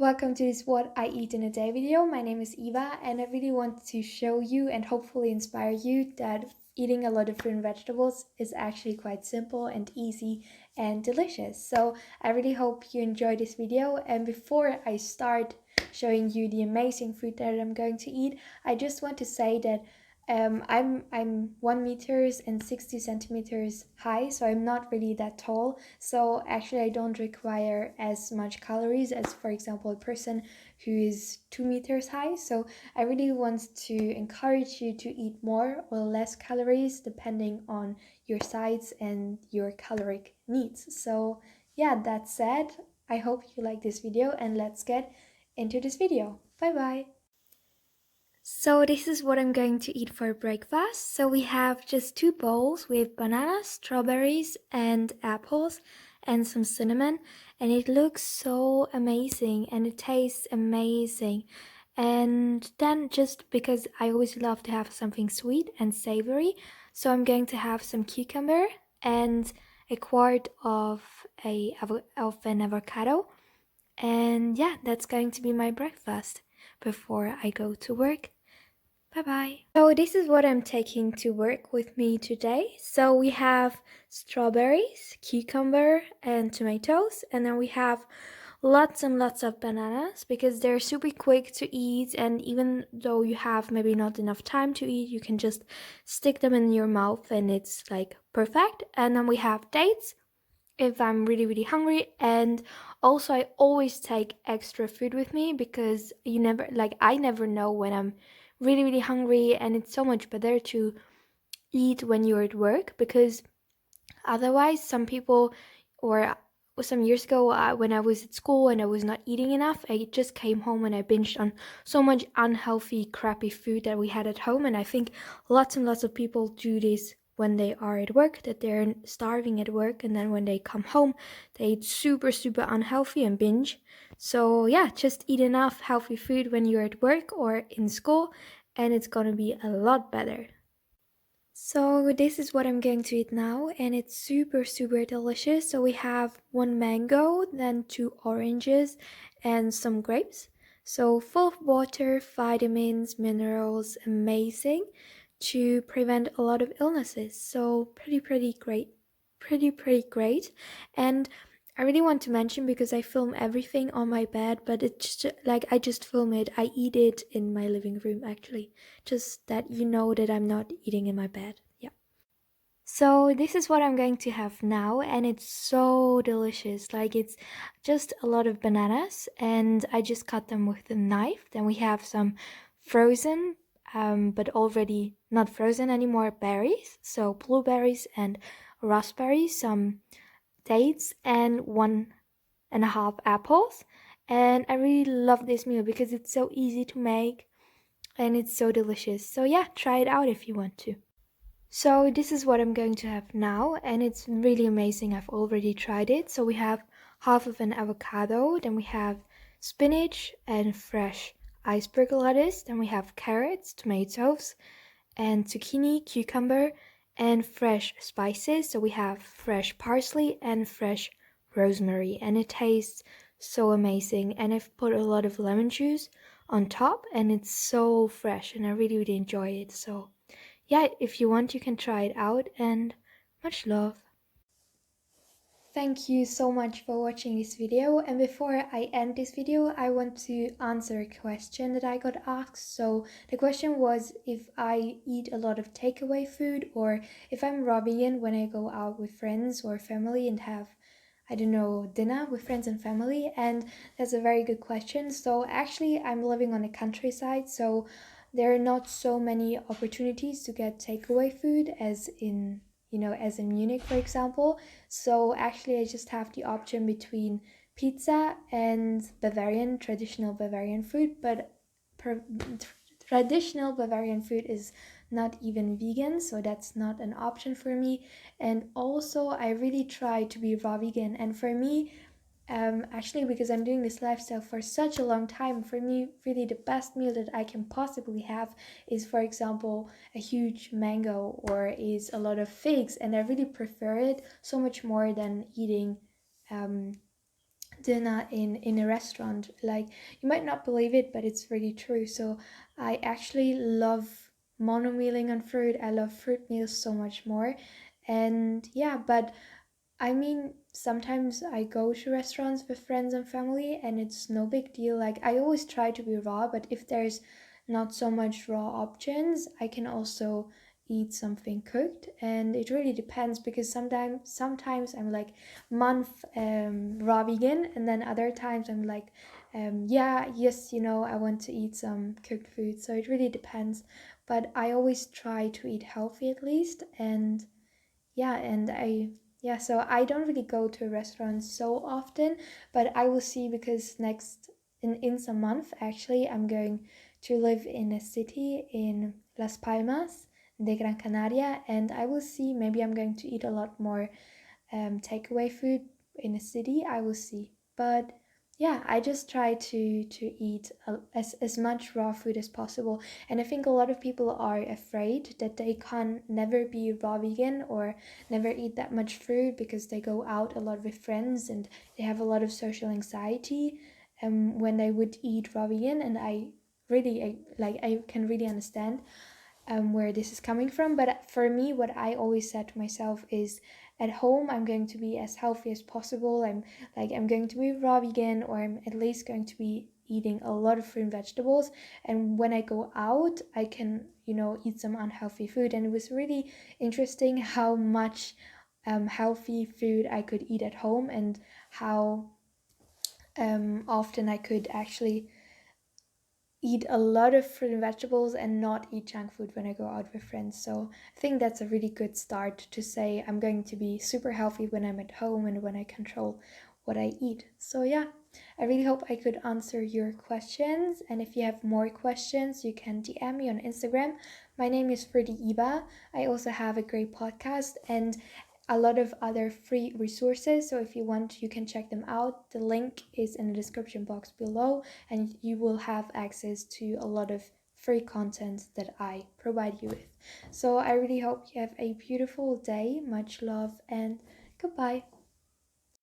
Welcome to this What I Eat in a Day video. My name is Eva and I really want to show you and hopefully inspire you that eating a lot of fruit and vegetables is actually quite simple and easy and delicious. So I really hope you enjoy this video, and before I start showing you the amazing food that I'm going to eat, I just want to say that I'm 1 meters and 60 centimeters high, so I'm not really that tall. So actually I don't require as much calories as, for example, a person who is 2 meters high. So I really want to encourage you to eat more or less calories depending on your size and your caloric needs. So yeah, that said, I hope you like this video and let's get into this video. Bye bye. So this is what I'm going to eat for breakfast. So we have just 2 bowls with bananas, strawberries and apples and some cinnamon, and it looks so amazing and it tastes amazing. And then, just because I always love to have something sweet and savory, so I'm going to have some cucumber and a quart of an avocado. And yeah, that's going to be my breakfast before I go to work. Bye-bye. So this is what I'm taking to work with me today. So we have strawberries, cucumber, and tomatoes. And then we have lots and lots of bananas because they're super quick to eat. And even though you have maybe not enough time to eat, you can just stick them in your mouth and it's like perfect. And then we have dates if I'm really hungry, and also I always take extra food with me because I never know when I'm really hungry, and it's so much better to eat when you're at work, because otherwise some people, or some years ago when I was at school and I was not eating enough, I just came home and I binged on so much unhealthy crappy food that we had at home. And I think lots and lots of people do this when they are at work, that they're starving at work, and then when they come home they eat super unhealthy and binge. So yeah, just eat enough healthy food when you're at work or in school and it's gonna be a lot better. So this is what I'm going to eat now, and it's super delicious. So we have 1 mango, then 2 oranges and some grapes. So full of water, vitamins, minerals, amazing to prevent a lot of illnesses. So pretty great. Pretty great. And I really want to mention, because I film everything on my bed, but it's just, like, I just film it. I eat it in my living room actually. Just that you know that I'm not eating in my bed. Yeah. So this is what I'm going to have now, and it's so delicious. Like, it's just a lot of bananas and I just cut them with a knife. Then we have some frozen, but already not frozen anymore, berries. So blueberries and raspberries, some dates and 1.5 apples. And I really love this meal because it's so easy to make and it's so delicious. So yeah, try it out if you want to. So this is what I'm going to have now, and it's really amazing. I've already tried it. So we have half of an avocado, then we have spinach and fresh iceberg lettuce, then we have carrots, tomatoes, and zucchini, cucumber, and fresh spices. So we have fresh parsley and fresh rosemary, and it tastes so amazing. And I've put a lot of lemon juice on top, and it's so fresh, and I really enjoy it. So yeah, if you want, you can try it out, and much love. Thank you so much for watching this video, and before I end this video I want to answer a question that I got asked. So the question was if I eat a lot of takeaway food, or if I'm raw vegan when I go out with friends or family and have, I don't know, dinner with friends and family. And that's a very good question. So actually I'm living on the countryside, so there are not so many opportunities to get takeaway food as in, as in Munich, for example. So actually I just have the option between pizza and traditional Bavarian food, but traditional Bavarian food is not even vegan, so that's not an option for me. And also I really try to be raw vegan, and for me, actually, because I'm doing this lifestyle for such a long time, for me really the best meal that I can possibly have is, for example, a huge mango or is a lot of figs, and I really prefer it so much more than eating dinner in a restaurant. Like, you might not believe it, but it's really true. So I actually love mono-mealing on fruit. I love fruit meals so much more. And yeah, but I mean, sometimes I go to restaurants with friends and family and it's no big deal. Like, I always try to be raw, but if there's not so much raw options, I can also eat something cooked. And it really depends, because sometimes I'm like month raw vegan, and then other times I'm like yeah, yes, I want to eat some cooked food. So it really depends. But I always try to eat healthy at least. And yeah, and so I don't really go to restaurants so often, but I will see, because next in some month actually I'm going to live in a city in Las Palmas de Gran Canaria, and I will see, maybe I'm going to eat a lot more takeaway food in a city. I will see. But yeah, I just try to eat as much raw food as possible. And I think a lot of people are afraid that they can never be raw vegan or never eat that much fruit, because they go out a lot with friends and they have a lot of social anxiety when they would eat raw vegan. And I can really understand where this is coming from. But for me, what I always said to myself is, at home I'm going to be as healthy as possible. I'm going to be raw vegan, or I'm at least going to be eating a lot of fruit and vegetables. And when I go out, I can eat some unhealthy food. And it was really interesting how much healthy food I could eat at home, and how often I could actually eat a lot of fruit and vegetables and not eat junk food when I go out with friends. So I think that's a really good start to say I'm going to be super healthy when I'm at home and when I control what I eat. So yeah, I really hope I could answer your questions. And if you have more questions, you can DM me on Instagram. My name is Fruity Eva. I also have a great podcast and a lot of other free resources. So if you want, you can check them out. The link is in the description box below, and you will have access to a lot of free content that I provide you with. So I really hope you have a beautiful day. Much love and goodbye.